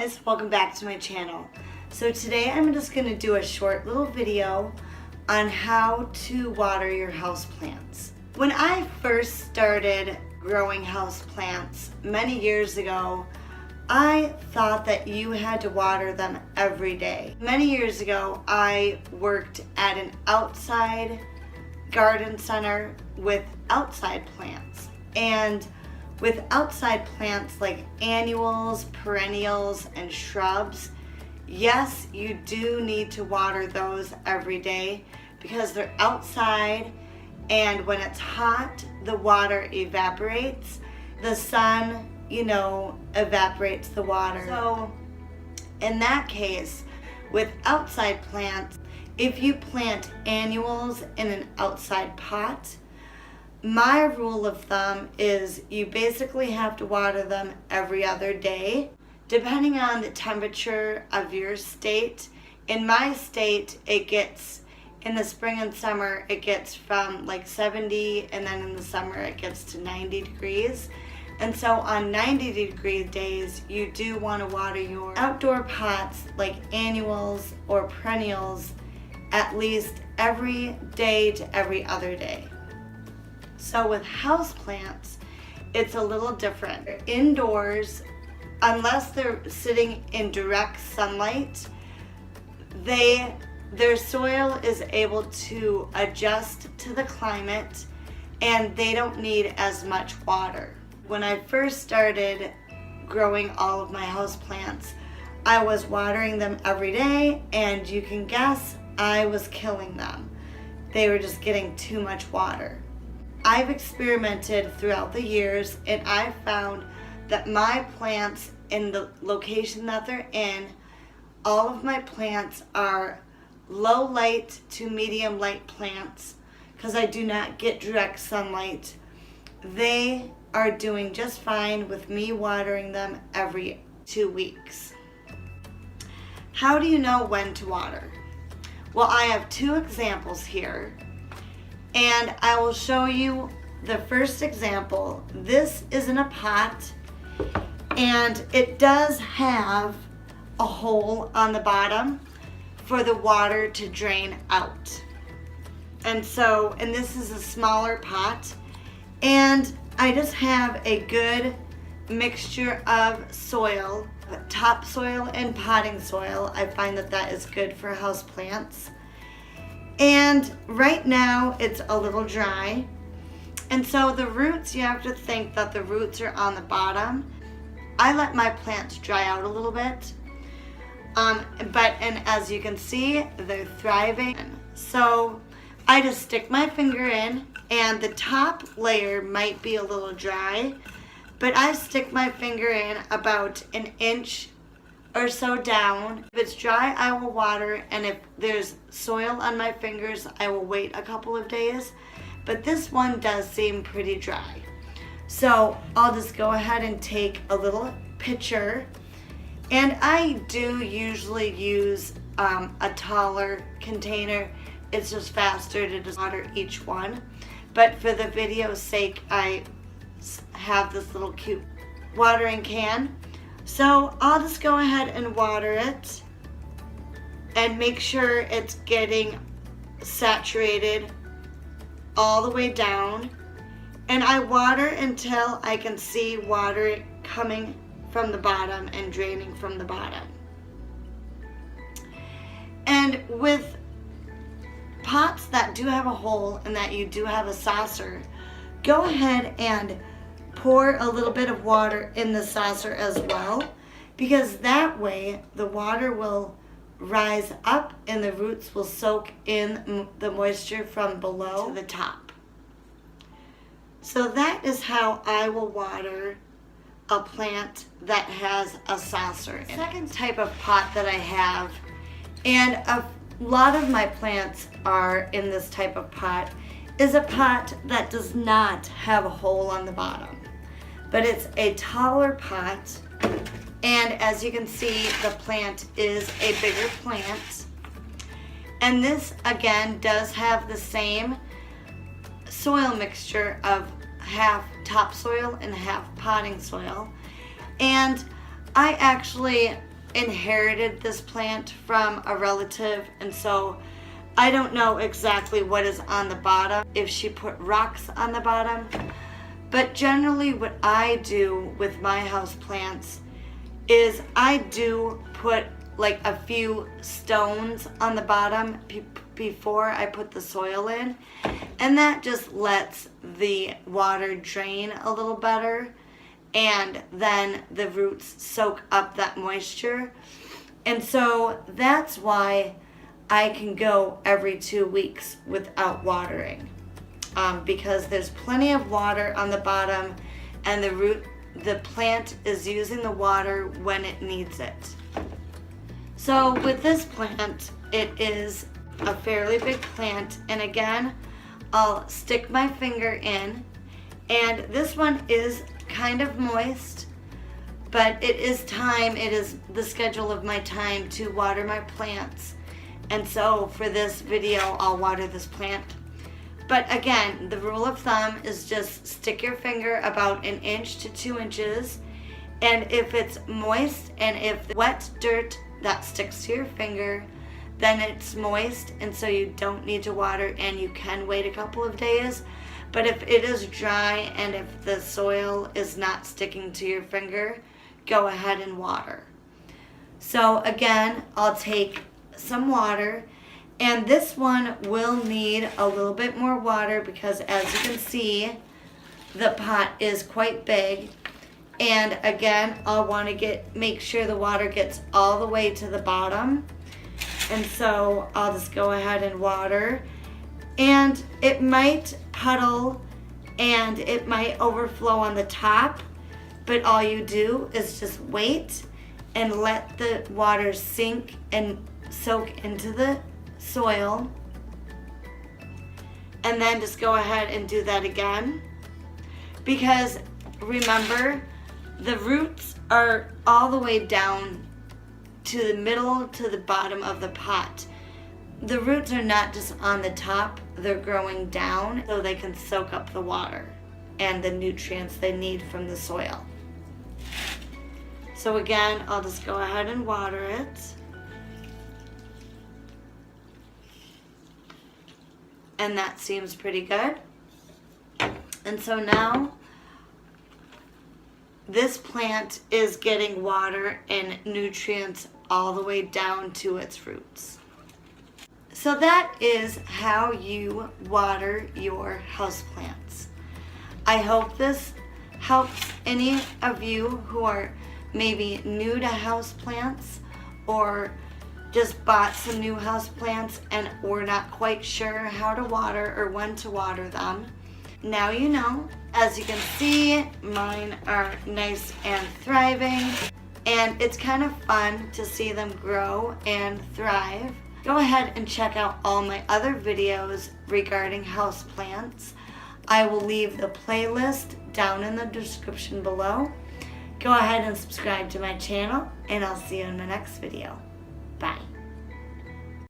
guys, welcome back to my channel. So today I'm just going to do a short little video on how to water your houseplants. When I first started growing houseplants many years ago, I thought that you had to water them every day. Many years ago, I worked at an outside garden center with outside plants. And with outside plants like annuals, perennials, and shrubs, yes, you do need to water those every day because they're outside, and when it's hot, the water evaporates. The sun, evaporates the water. So in that case, with outside plants, if you plant annuals in an outside pot, my rule of thumb is you basically have to water them every other day, depending on the temperature of your state. In my state, in the spring and summer, it gets from like 70, and then in the summer it gets to 90 degrees. And so on 90-degree days, you do want to water your outdoor pots like annuals or perennials at least every day to every other day. So with houseplants, it's a little different. Indoors, unless they're sitting in direct sunlight, their soil is able to adjust to the climate and they don't need as much water. When I first started growing all of my houseplants, I was watering them every day, and you can guess I was killing them. They were just getting too much water. I've experimented throughout the years, and I've found that my plants in the location that they're in, all of my plants are low light to medium light plants because I do not get direct sunlight. They are doing just fine with me watering them every 2 weeks. How do you know when to water? Well, I have two examples here, and I will show you the first example. This is in a pot, and it does have a hole on the bottom for the water to drain out. And this is a smaller pot, and I just have a good mixture of soil, topsoil and potting soil. I find that is good for houseplants. And right now it's a little dry. And so the roots, you have to think that the roots are on the bottom. I let my plants dry out a little bit. And as you can see, they're thriving. So I just stick my finger in, and the top layer might be a little dry, but I stick my finger in about an inch or so down. If it's dry, I will water, and if there's soil on my fingers, I will wait a couple of days. But this one does seem pretty dry. So I'll just go ahead and take a little pitcher, and I do usually use a taller container. It's just faster to just water each one. But for the video's sake, I have this little cute watering can. So I'll just go ahead and water it and make sure it's getting saturated all the way down. And I water until I can see water coming from the bottom and draining from the bottom. And with pots that do have a hole and that you do have a saucer, go ahead and pour a little bit of water in the saucer as well, because that way the water will rise up and the roots will soak in the moisture from below to the top. So that is how I will water a plant that has a saucer in it. The second type of pot that I have, and a lot of my plants are in this type of pot, is a pot that does not have a hole on the bottom, but it's a taller pot, and as you can see, the plant is a bigger plant. And this again does have the same soil mixture of half topsoil and half potting soil. And I actually inherited this plant from a relative, and so I don't know exactly what is on the bottom, if she put rocks on the bottom. But generally what I do with my house plants is I do put like a few stones on the bottom before I put the soil in, and that just lets the water drain a little better, and then the roots soak up that moisture. And so that's why I can go every 2 weeks without watering, because there's plenty of water on the bottom, and the plant is using the water when it needs it. So with this plant, it is a fairly big plant, and again, I'll stick my finger in, and this one is kind of moist, but it is the schedule of my time to water my plants. And so for this video, I'll water this plant. But again, the rule of thumb is just stick your finger about 1 inch to 2 inches, and if it's moist and if wet dirt that sticks to your finger, then it's moist, and so you don't need to water, and you can wait a couple of days. But if it is dry and if the soil is not sticking to your finger, go ahead and water. So again, I'll take some water, and this one will need a little bit more water because, as you can see, the pot is quite big. And again, I'll want to make sure the water gets all the way to the bottom. And so I'll just go ahead and water. And it might puddle and it might overflow on the top, but all you do is just wait and let the water sink and soak into the soil. And then just go ahead and do that again. Because remember, the roots are all the way down to the middle to the bottom of the pot. The roots are not just on the top, they're growing down so they can soak up the water and the nutrients they need from the soil. So again, I'll just go ahead and water it. And that seems pretty good. And so now this plant is getting water and nutrients all the way down to its roots. So that is how you water your houseplants. I hope this helps any of you who are maybe new to houseplants or just bought some new houseplants and were not quite sure how to water or when to water them. Now you know. As you can see, mine are nice and thriving, and it's kind of fun to see them grow and thrive. Go ahead and check out all my other videos regarding houseplants. I will leave the playlist down in the description below. Go ahead and subscribe to my channel, and I'll see you in the next video.